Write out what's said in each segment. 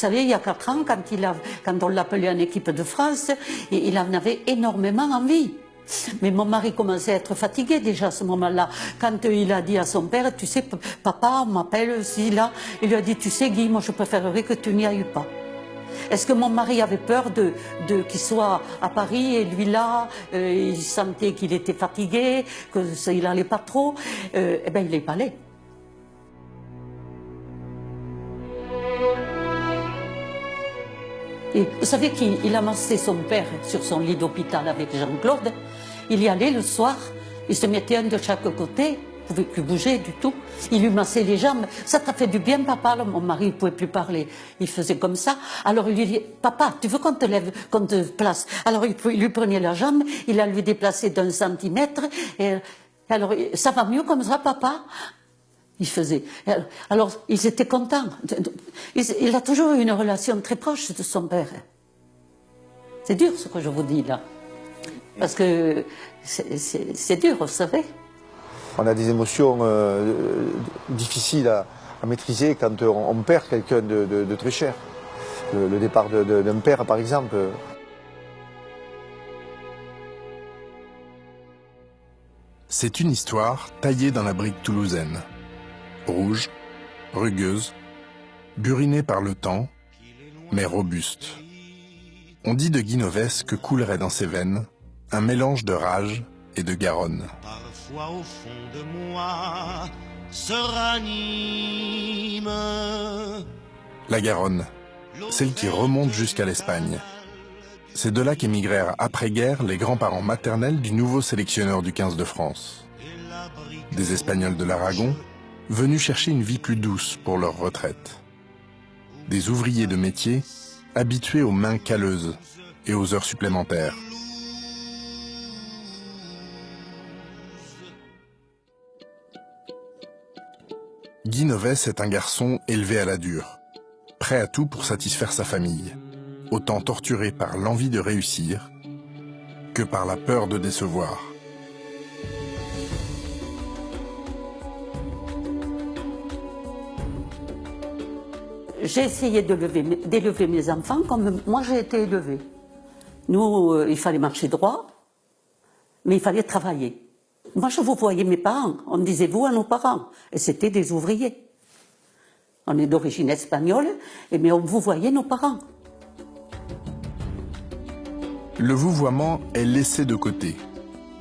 savez, il y a 4 ans, quand on l'appelait en équipe de France, il en avait énormément envie. Mais mon mari commençait à être fatigué déjà à ce moment-là. Quand il a dit à son père, tu sais, papa, on m'appelle, si là, il lui a dit, tu sais Guy, moi je préférerais que tu n'y ailles pas. Est-ce que mon mari avait peur qu'il soit à Paris et lui là, il sentait qu'il était fatigué, qu'il n'allait pas trop, eh bien il n'est pas allé. Et vous savez qu'il amassait son père sur son lit d'hôpital avec Jean-Claude. Il y allait le soir, il se mettait un de chaque côté, il ne pouvait plus bouger du tout. Il lui massait les jambes. Ça t'a fait du bien, papa? Mon mari ne pouvait plus parler. Il faisait comme ça. Alors il lui dit, papa, tu veux qu'on te lève, qu'on te place? Alors il lui prenait la jambe, il la lui déplaçait d'1 centimètre. Et alors, ça va mieux comme ça, papa? Il faisait. Alors, ils étaient contents. Il a toujours eu une relation très proche de son père. C'est dur ce que je vous dis là. Parce que c'est dur, vous savez. On a des émotions difficiles à maîtriser quand on perd quelqu'un de très cher. Le départ d'un père, par exemple. C'est une histoire taillée dans la brique toulousaine. Rouge, rugueuse, burinée par le temps, mais robuste. On dit de Guy Novès que coulerait dans ses veines un mélange de rage et de Garonne. Parfois au fond de moi se ranime La Garonne, celle qui remonte jusqu'à l'Espagne. C'est de là qu'émigrèrent après-guerre les grands-parents maternels du nouveau sélectionneur du 15 de France. Des Espagnols de l'Aragon, venus chercher une vie plus douce pour leur retraite. Des ouvriers de métier, habitués aux mains calleuses et aux heures supplémentaires. Guy Novès est un garçon élevé à la dure, prêt à tout pour satisfaire sa famille, autant torturé par l'envie de réussir que par la peur de décevoir. J'ai essayé d'élever mes enfants comme moi j'ai été élevée. Nous, il fallait marcher droit, mais il fallait travailler. Moi, je vous voyais mes parents, on disait vous à nos parents, et c'était des ouvriers. On est d'origine espagnole, mais on vous voyait nos parents. Le vouvoiement est laissé de côté,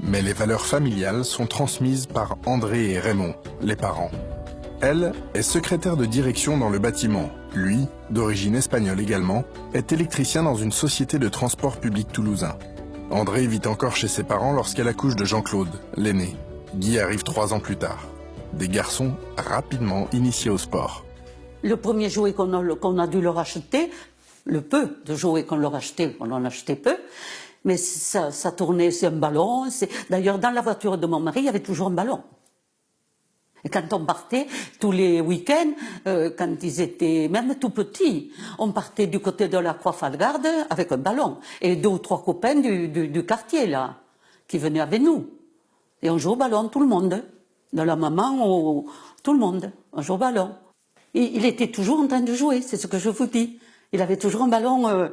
mais les valeurs familiales sont transmises par André et Raymond, les parents. Elle est secrétaire de direction dans le bâtiment. Lui, d'origine espagnole également, est électricien dans une société de transport public toulousain. André vit encore chez ses parents lorsqu'elle accouche de Jean-Claude, l'aîné. Guy arrive 3 ans plus tard. Des garçons rapidement initiés au sport. Le premier jouet qu'on a dû leur acheter, le peu de jouets qu'on leur achetait, on en achetait peu, mais ça tournait, c'est un ballon. D'ailleurs, dans la voiture de mon mari, il y avait toujours un ballon. Et quand on partait, tous les week-ends, quand ils étaient même tout petits, on partait du côté de la Croix-Falgarde avec un ballon. Et 2 ou 3 copains du quartier, là, qui venaient avec nous. Et on jouait au ballon, tout le monde. De la maman tout le monde. On jouait au ballon. Et il était toujours en train de jouer, c'est ce que je vous dis. Il avait toujours un ballon,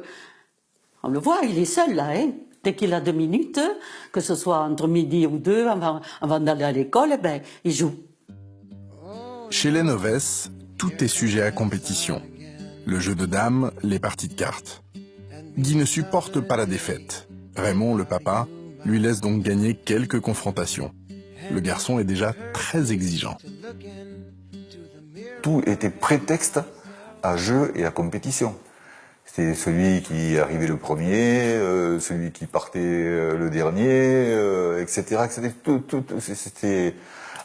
on le voit, il est seul, là, hein. Dès qu'il a 2 minutes, que ce soit entre midi ou 2, avant d'aller à l'école, ben, il joue. Chez les Novès, tout est sujet à compétition. Le jeu de dames, les parties de cartes. Guy ne supporte pas la défaite. Raymond, le papa, lui laisse donc gagner quelques confrontations. Le garçon est déjà très exigeant. Tout était prétexte à jeu et à compétition. C'était celui qui arrivait le premier, celui qui partait le dernier, etc. C'était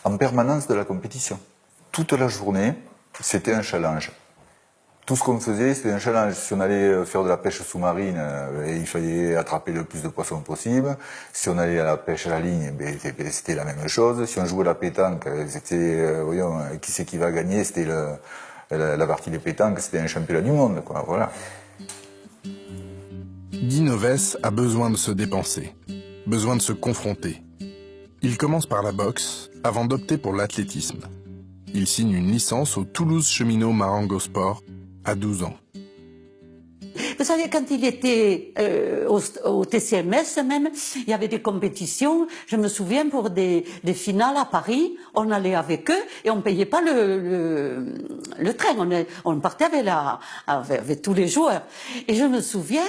en permanence de la compétition. Toute la journée, c'était un challenge. Tout ce qu'on faisait, c'était un challenge. Si on allait faire de la pêche sous-marine, il fallait attraper le plus de poissons possible. Si on allait à la pêche à la ligne, c'était la même chose. Si on jouait à la pétanque, c'était, voyons, qui c'est qui va gagner, c'était la partie des pétanques, c'était un championnat du monde, quoi, voilà. Guy Novès a besoin de se dépenser, besoin de se confronter. Il commence par la boxe avant d'opter pour l'athlétisme. Il signe une licence au Toulouse Cheminot Marengo Sport à 12 ans. vous savez, quand il était au TCMS même, il y avait des compétitions. Je me souviens pour des finales à Paris, on allait avec eux et on payait pas le train. On partait avec tous les joueurs. Et je me souviens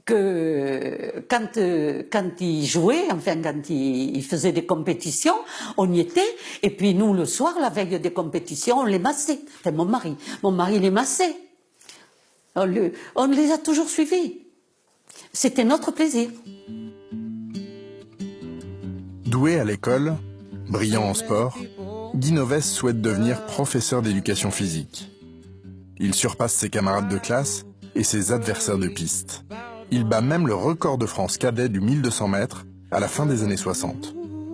que quand il jouait, enfin quand il faisait des compétitions, on y était, et puis nous le soir, la veille des compétitions, on les massait. Enfin, mon mari les massait. On les a toujours suivis. C'était notre plaisir. Doué à l'école, brillant en sport, Guy Novès souhaite devenir professeur d'éducation physique. Il surpasse ses camarades de classe et ses adversaires de piste. Il bat même le record de France cadet du 1200 mètres à la fin des années 60.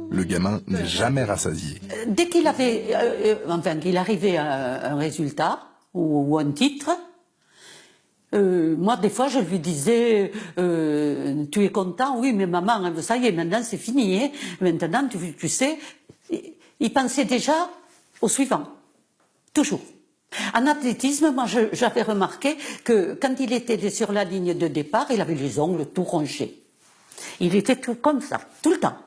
Le gamin n'est jamais rassasié. Dès qu'il qu'il arrivait à un résultat ou un titre, moi des fois je lui disais tu es content? Oui, mais maman, ça y est, maintenant c'est fini. Hein. Maintenant, tu sais, il pensait déjà au suivant, toujours. En athlétisme, moi, j'avais remarqué que quand il était sur la ligne de départ, il avait les ongles tout rongés. Il était tout comme ça, tout le temps.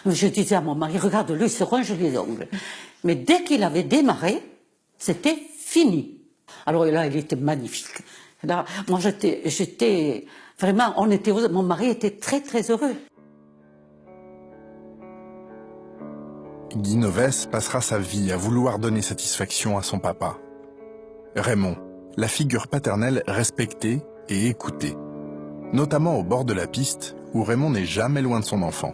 Je disais à mon mari, regarde-le, il se ronge les ongles. Mais dès qu'il avait démarré, c'était fini. Alors là, il était magnifique. Là, moi, j'étais vraiment, mon mari était très, très heureux. Guy Novès passera sa vie à vouloir donner satisfaction à son papa. Raymond, la figure paternelle respectée et écoutée. Notamment au bord de la piste, où Raymond n'est jamais loin de son enfant.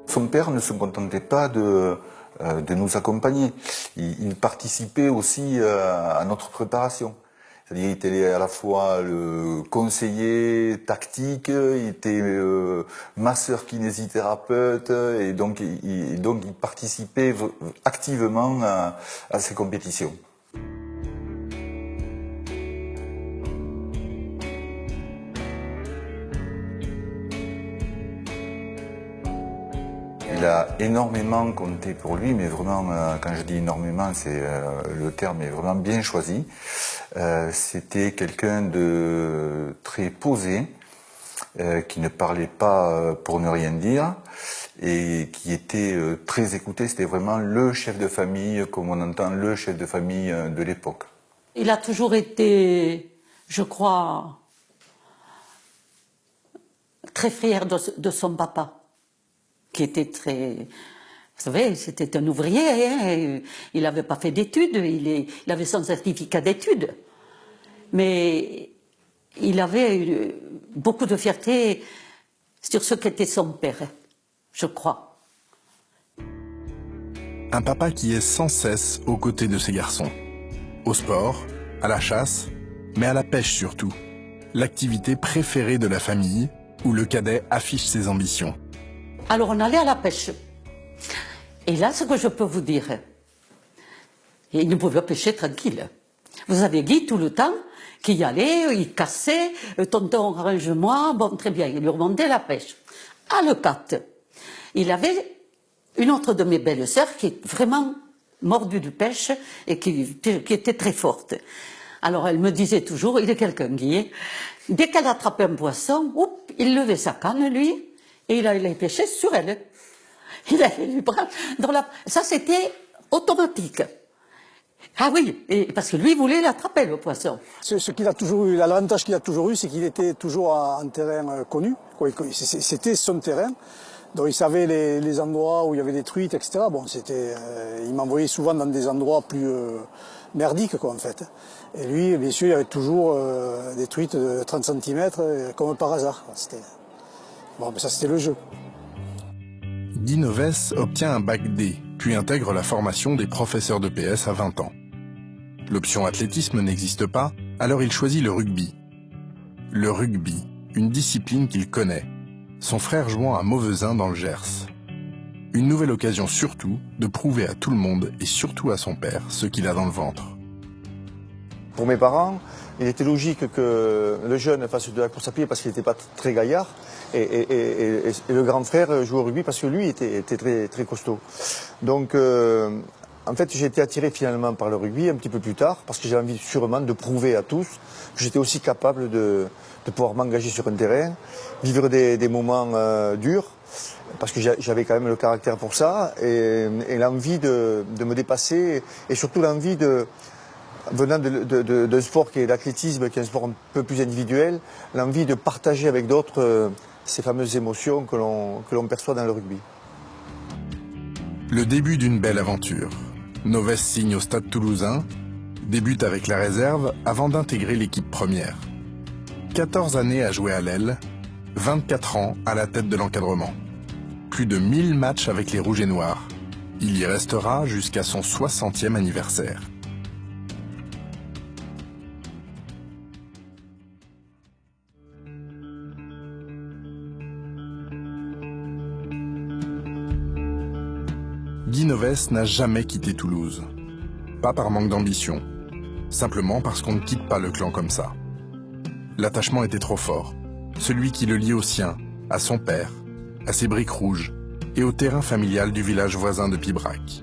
Son père ne se contentait pas de nous accompagner. Il participait aussi à notre préparation. C'est-à-dire qu'il était à la fois le conseiller tactique, il était masseur kinésithérapeute, et donc il participait activement à ces compétitions. Il a énormément compté pour lui, mais vraiment, quand je dis énormément, le terme est vraiment bien choisi. C'était quelqu'un de très posé, qui ne parlait pas pour ne rien dire, et qui était très écouté. C'était vraiment le chef de famille, comme on entend le chef de famille de l'époque. Il a toujours été, je crois, très fier de son papa, qui était très... Vous savez, c'était un ouvrier, hein, il n'avait pas fait d'études, il avait son certificat d'études. Mais il avait beaucoup de fierté sur ce qu'était son père, je crois. Un papa qui est sans cesse aux côtés de ses garçons. Au sport, à la chasse, mais à la pêche surtout. L'activité préférée de la famille, où le cadet affiche ses ambitions. Alors on allait à la pêche. Et là, ce que je peux vous dire, il ne pouvait pas pêcher tranquille. Vous avez Guy tout le temps qui y allait, il cassait, tonton arrange-moi, bon très bien, il lui remontait la pêche. À Le 4, il avait une autre de mes belles sœurs qui est vraiment mordue de pêche et qui était très forte. Alors elle me disait toujours, il est quelqu'un Guy, dès qu'elle attrapait un poisson, il levait sa canne lui, et il allait pêcher sur elle. Il allait lui prendre dans la... Ça, c'était automatique. Ah oui, parce que lui voulait l'attraper, le poisson. Ce qu'il a toujours eu, l'avantage qu'il a toujours eu, c'est qu'il était toujours en terrain connu. C'était son terrain. Donc il savait les endroits où il y avait des truites, etc. Bon, il m'envoyait souvent dans des endroits plus merdiques, quoi, en fait. Et lui, bien sûr, il y avait toujours des truites de 30 cm, comme par hasard. Bon, ça, c'était le jeu. Guy Novès obtient un bac D, puis intègre la formation des professeurs de PS à 20 ans. L'option athlétisme n'existe pas, alors il choisit le rugby. Le rugby, une discipline qu'il connaît, son frère jouant à Mauvezin dans le Gers. Une nouvelle occasion surtout de prouver à tout le monde et surtout à son père ce qu'il a dans le ventre. Pour mes parents, il était logique que le jeune fasse de la course à pied parce qu'il n'était pas très gaillard. Et le grand frère joue au rugby parce que lui était très, très costaud. Donc, en En fait, j'ai été attiré finalement par le rugby un petit peu plus tard, parce que j'ai envie sûrement de prouver à tous que j'étais aussi capable de pouvoir m'engager sur un terrain, vivre des moments durs, parce que j'avais quand même le caractère pour ça, et l'envie de me dépasser, et surtout l'envie venant d'un sport qui est l'athlétisme, qui est un sport un peu plus individuel, l'envie de partager avec d'autres ces fameuses émotions que l'on perçoit dans le rugby. Le début d'une belle aventure. Novès signe au Stade Toulousain, débute avec la réserve avant d'intégrer l'équipe première. 14 années à jouer à l'aile, 24 ans à la tête de l'encadrement. Plus de 1000 matchs avec les Rouges et Noirs. Il y restera jusqu'à son 60e anniversaire. Guy Novès n'a jamais quitté Toulouse. Pas par manque d'ambition, simplement parce qu'on ne quitte pas le clan comme ça. L'attachement était trop fort, celui qui le liait au sien, à son père, à ses briques rouges et au terrain familial du village voisin de Pibrac,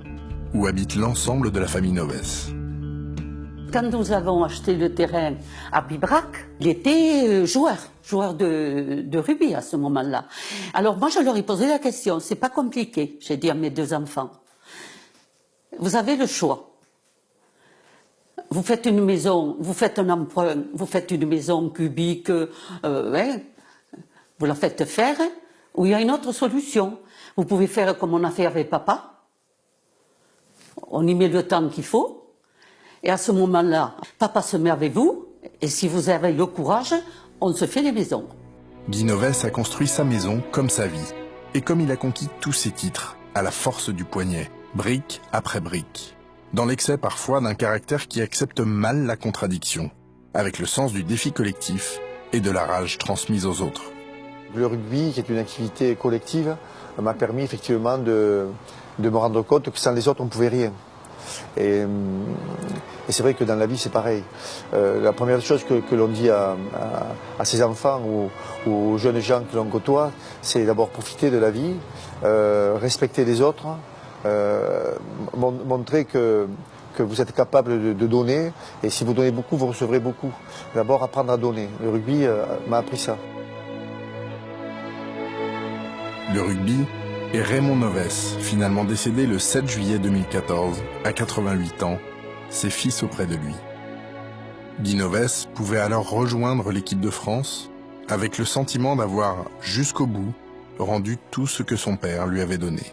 où habite l'ensemble de la famille Novès. Quand nous avons acheté le terrain à Pibrac, il était joueur de rugby à ce moment-là. Alors moi, je leur ai posé la question, c'est pas compliqué, j'ai dit à mes 2 enfants. Vous avez le choix. Vous faites une maison, vous faites un emprunt, vous faites une maison cubique, vous la faites faire, ou il y a une autre solution. Vous pouvez faire comme on a fait avec papa. On y met le temps qu'il faut. Et à ce moment-là, papa se met avec vous, et si vous avez le courage, on se fait les maisons. Guy Novès a construit sa maison comme sa vie, et comme il a conquis tous ses titres, à la force du poignet, brique après brique, dans l'excès parfois d'un caractère qui accepte mal la contradiction, avec le sens du défi collectif et de la rage transmise aux autres. Le rugby, qui est une activité collective, m'a permis effectivement de me rendre compte que sans les autres, on ne pouvait rien. Et c'est vrai que dans la vie, c'est pareil. La première chose que l'on dit à ses enfants ou aux jeunes gens que l'on côtoie, c'est d'abord profiter de la vie, respecter les autres, montrer que vous êtes capable de donner, et si vous donnez beaucoup, vous recevrez beaucoup. D'abord, apprendre à donner. Le rugby m'a appris ça. Le rugby et Raymond Novès, finalement décédé le 7 juillet 2014, à 88 ans, ses fils auprès de lui. Guy Novès pouvait alors rejoindre l'équipe de France avec le sentiment d'avoir, jusqu'au bout, rendu tout ce que son père lui avait donné.